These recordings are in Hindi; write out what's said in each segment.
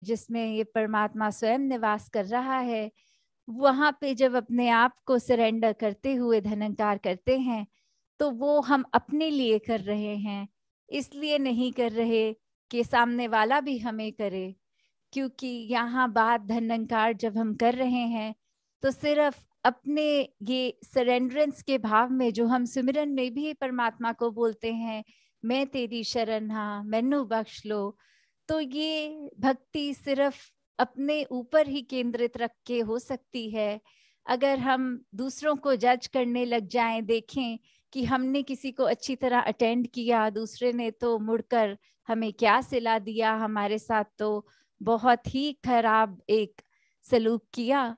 जिसमें ये परमात्मा स्वयं निवास कर रहा है, वहां पे जब अपने आप को सरेंडर करते हुए धनंकार करते हैं, तो वो हम अपने लिए कर रहे हैं, इसलिए नहीं कर रहे कि सामने वाला भी हमें करे। क्योंकि यहाँ बात धनंकार जब हम कर रहे हैं, तो सिर्फ अपने ये सरेंडरेंस के भाव में, जो हम सिमरन में भी परमात्मा को बोलते हैं, मैं तेरी शरण हाँ मैनू बख्श लो, तो ये भक्ति सिर्फ अपने ऊपर ही केंद्रित रख के हो सकती है। अगर हम दूसरों को जज करने लग जाएं, देखें कि हमने किसी को अच्छी तरह अटेंड किया, दूसरे ने तो मुड़कर हमें क्या सिला दिया, हमारे साथ तो बहुत ही खराब एक सलूक किया,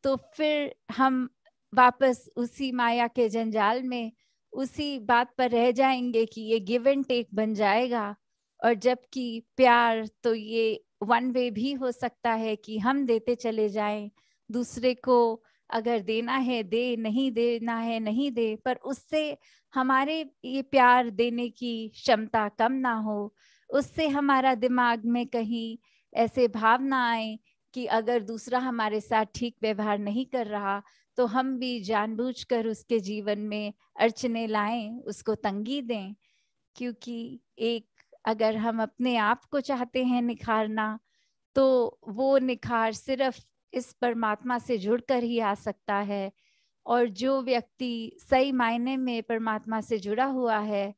तो फिर हम वापस उसी माया के जंजाल में, उसी बात पर रह जाएंगे कि ये गिव एंड टेक बन जाएगा। और जबकि प्यार तो ये वन वे भी हो सकता है कि हम देते चले जाएं, दूसरे को अगर देना है दे, नहीं देना है नहीं दे, पर उससे हमारे ये प्यार देने की क्षमता कम ना हो, उससे हमारा दिमाग में कहीं ऐसे भाव ना आए कि अगर दूसरा हमारे साथ ठीक व्यवहार नहीं कर रहा, तो हम भी जानबूझकर उसके जीवन में अड़चने लाएं, उसको तंगी दें। क्योंकि एक, अगर हम अपने आप को चाहते हैं निखारना, तो वो निखार सिर्फ इस परमात्मा से जुड़कर ही आ सकता है। और जो व्यक्ति सही मायने में परमात्मा से जुड़ा हुआ है,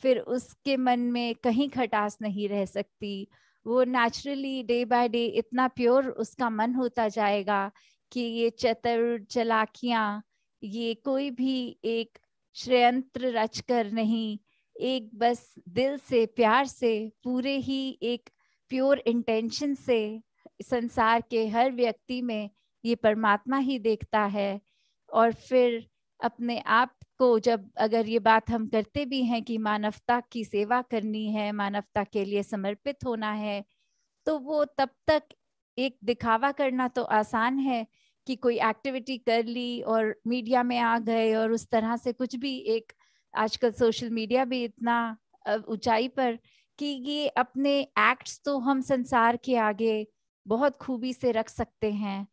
फिर उसके मन में कहीं खटास नहीं रह सकती। वो नेचुरली डे बाय डे इतना प्योर उसका मन होता जाएगा कि ये चतुर चालाकियां, ये कोई भी एक षड्यंत्र रचकर नहीं, एक बस दिल से प्यार से, पूरे ही एक प्योर इंटेंशन से संसार के हर व्यक्ति में ये परमात्मा ही देखता है। और फिर अपने आप को जब, अगर ये बात हम करते भी हैं कि मानवता की सेवा करनी है, मानवता के लिए समर्पित होना है, तो वो तब तक एक दिखावा करना तो आसान है कि कोई एक्टिविटी कर ली और मीडिया में आ गए, और उस तरह से कुछ भी एक, आजकल सोशल मीडिया भी इतना ऊंचाई पर कि ये अपने एक्ट्स तो हम संसार के आगे बहुत खूबी से रख सकते हैं।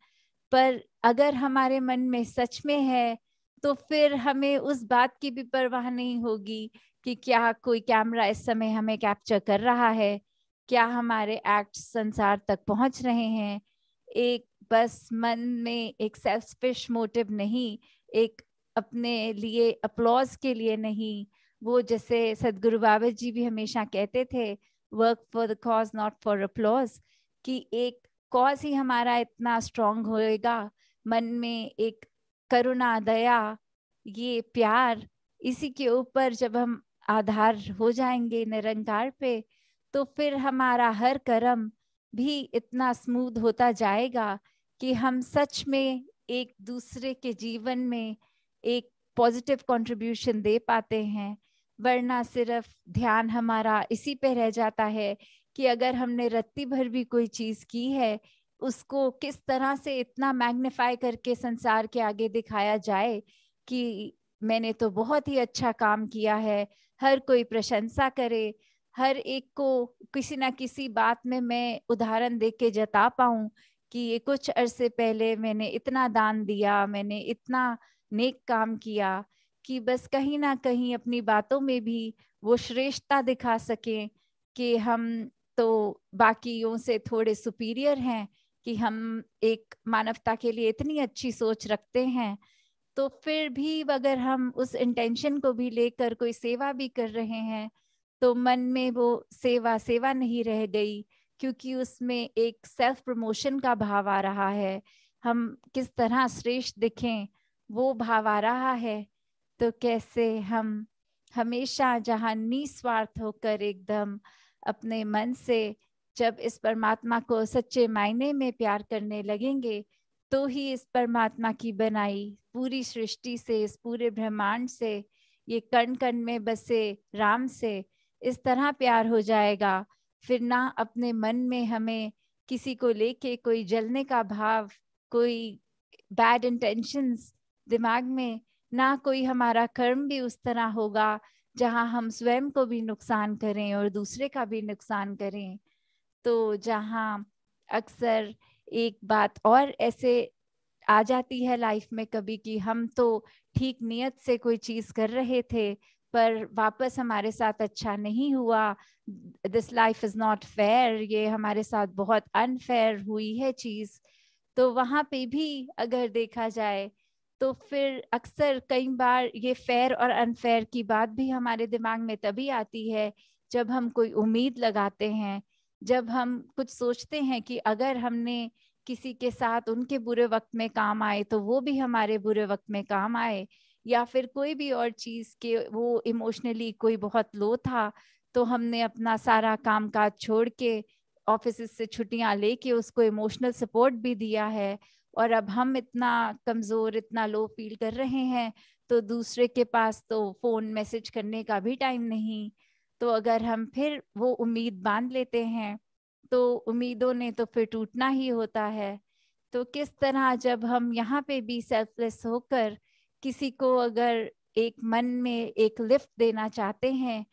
पर अगर हमारे मन में सच में है, तो फिर हमें उस बात की भी परवाह नहीं होगी कि क्या कोई कैमरा इस समय हमें कैप्चर कर रहा है, क्या हमारे एक्ट संसार तक पहुंच रहे हैं। एक बस मन में एक सेल्फिश मोटिव नहीं, एक अपने लिए अप्लॉज के लिए नहीं, वो जैसे सदगुरु बाबा जी भी हमेशा कहते थे, work for the cause not for applause, कि एक कॉज ही हमारा इतना स्ट्रांग होएगा, मन में एक करुणा, दया, ये प्यार, इसी के ऊपर जब हम आधार हो जाएंगे निरंकार पे, तो फिर हमारा हर कर्म भी इतना स्मूथ होता जाएगा कि हम सच में एक दूसरे के जीवन में एक पॉजिटिव कंट्रीब्यूशन दे पाते हैं। वरना सिर्फ ध्यान हमारा इसी पे रह जाता है कि अगर हमने रत्ती भर भी कोई चीज की है, उसको किस तरह से इतना मैग्नीफाई करके संसार के आगे दिखाया जाए कि मैंने तो बहुत ही अच्छा काम किया है, हर कोई प्रशंसा करे, हर एक को किसी ना किसी बात में मैं उदाहरण दे के जता पाऊं कि ये कुछ अरसे पहले मैंने इतना दान दिया, मैंने इतना नेक काम किया, कि बस कहीं ना कहीं अपनी बातों में भी वो श्रेष्ठता दिखा सकें कि हम तो बाकियों से थोड़े सुपीरियर हैं, कि हम एक मानवता के लिए इतनी अच्छी सोच रखते हैं। तो फिर भी अगर हम उस इंटेंशन को भी लेकर कोई सेवा भी कर रहे हैं, तो मन में वो सेवा सेवा नहीं रह गई, क्योंकि उसमें एक सेल्फ प्रमोशन का भाव आ रहा है, हम किस तरह श्रेष्ठ दिखें वो भाव आ रहा है। तो कैसे हम हमेशा जहाँ निस्वार्थ होकर एकदम अपने मन से जब इस परमात्मा को सच्चे मायने में प्यार करने लगेंगे, तो ही इस परमात्मा की बनाई पूरी सृष्टि से, इस पूरे ब्रह्मांड से, ये कण कण में बसे राम से इस तरह प्यार हो जाएगा। फिर ना अपने मन में हमें किसी को लेके कोई जलने का भाव, कोई बैड इंटेंशंस दिमाग में, ना कोई हमारा कर्म भी उस तरह होगा जहां हम स्वयं को भी नुकसान करें और दूसरे का भी नुकसान करें। तो जहाँ अक्सर एक बात और ऐसे आ जाती है लाइफ में कभी कि हम तो ठीक नियत से कोई चीज कर रहे थे, पर वापस हमारे साथ अच्छा नहीं हुआ। This life is not fair, ये हमारे साथ बहुत अनफेयर हुई है चीज। तो वहां पे भी अगर देखा जाए तो फिर अक्सर कई बार ये फेयर और अनफेयर की बात भी हमारे दिमाग में तभी आती है जब हम कोई उम्मीद लगाते हैं, जब हम कुछ सोचते हैं कि अगर हमने किसी के साथ उनके बुरे वक्त में काम आए तो वो भी हमारे बुरे वक्त में काम आए, या फिर कोई भी और चीज के वो इमोशनली कोई बहुत लो था तो हमने अपना सारा काम काज छोड़ के ऑफिस से छुट्टियां लेके उसको इमोशनल सपोर्ट भी दिया है, और अब हम इतना कमजोर इतना लो फील कर रहे हैं तो दूसरे के पास तो फोन मैसेज करने का भी टाइम नहीं। तो अगर हम फिर वो उम्मीद बांध लेते हैं तो उम्मीदों ने तो फिर टूटना ही होता है। तो किस तरह जब हम यहाँ पे भी सेल्फलेस होकर किसी को अगर एक मन में एक लिफ्ट देना चाहते हैं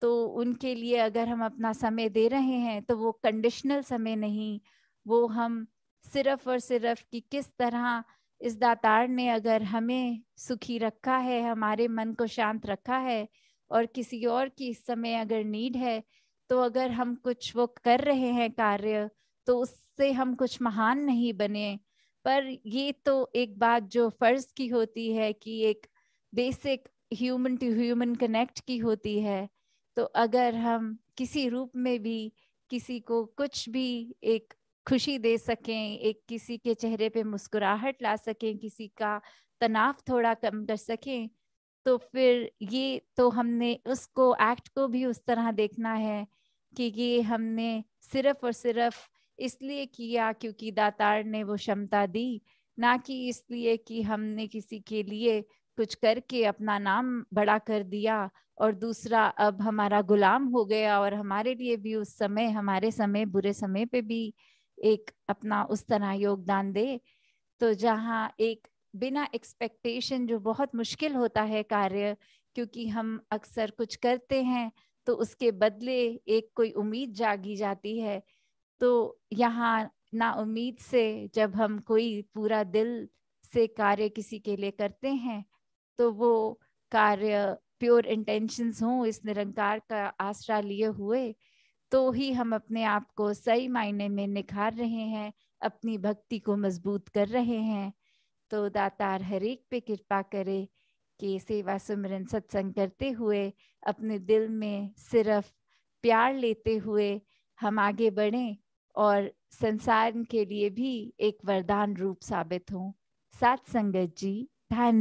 तो उनके लिए अगर हम अपना समय दे रहे हैं तो वो कंडीशनल समय नहीं, वो हम सिर्फ और सिर्फ कि किस तरह इस दातार ने अगर हमें सुखी रखा है, हमारे मन को शांत रखा है, और किसी और की इस समय अगर नीड है तो अगर हम कुछ वो कर रहे हैं कार्य तो उससे हम कुछ महान नहीं बने। पर ये तो एक बात जो फर्ज की होती है कि एक basic human to human connect की होती है। तो अगर हम किसी रूप में भी किसी को कुछ भी एक खुशी दे सकें, एक किसी के चेहरे पे मुस्कुराहट ला सकें, किसी का तनाव थोड़ा कम कर सकें, तो फिर ये तो हमने उसको एक्ट को भी उस तरह देखना है कि ये हमने सिर्फ और सिर्फ इसलिए किया क्योंकि दातार ने वो क्षमता दी, ना कि इसलिए कि हमने किसी के लिए कुछ करके अपना नाम बड़ा कर दिया और दूसरा अब हमारा गुलाम हो गया और हमारे लिए भी उस समय हमारे समय बुरे समय पे भी एक अपना उस तरह योगदान दे। तो जहाँ एक बिना एक्सपेक्टेशन, जो बहुत मुश्किल होता है कार्य, क्योंकि हम अक्सर कुछ करते हैं तो उसके बदले एक कोई उम्मीद जागी जाती है। तो यहाँ ना उम्मीद से जब हम कोई पूरा दिल से कार्य किसी के लिए करते हैं तो वो कार्य प्योर इंटेंशंस हों, इस निरंकार का आसरा लिए हुए, तो ही हम अपने आप को सही मायने में निखार रहे हैं, अपनी भक्ति को मजबूत कर रहे हैं। तो दातार हर एक पे कृपा करे कि सेवा सुमिरन सत्संग करते हुए अपने दिल में सिर्फ प्यार लेते हुए हम आगे बढ़ें और संसार के लिए भी एक वरदान रूप साबित हों। साथ संगत जी, धन्यवाद।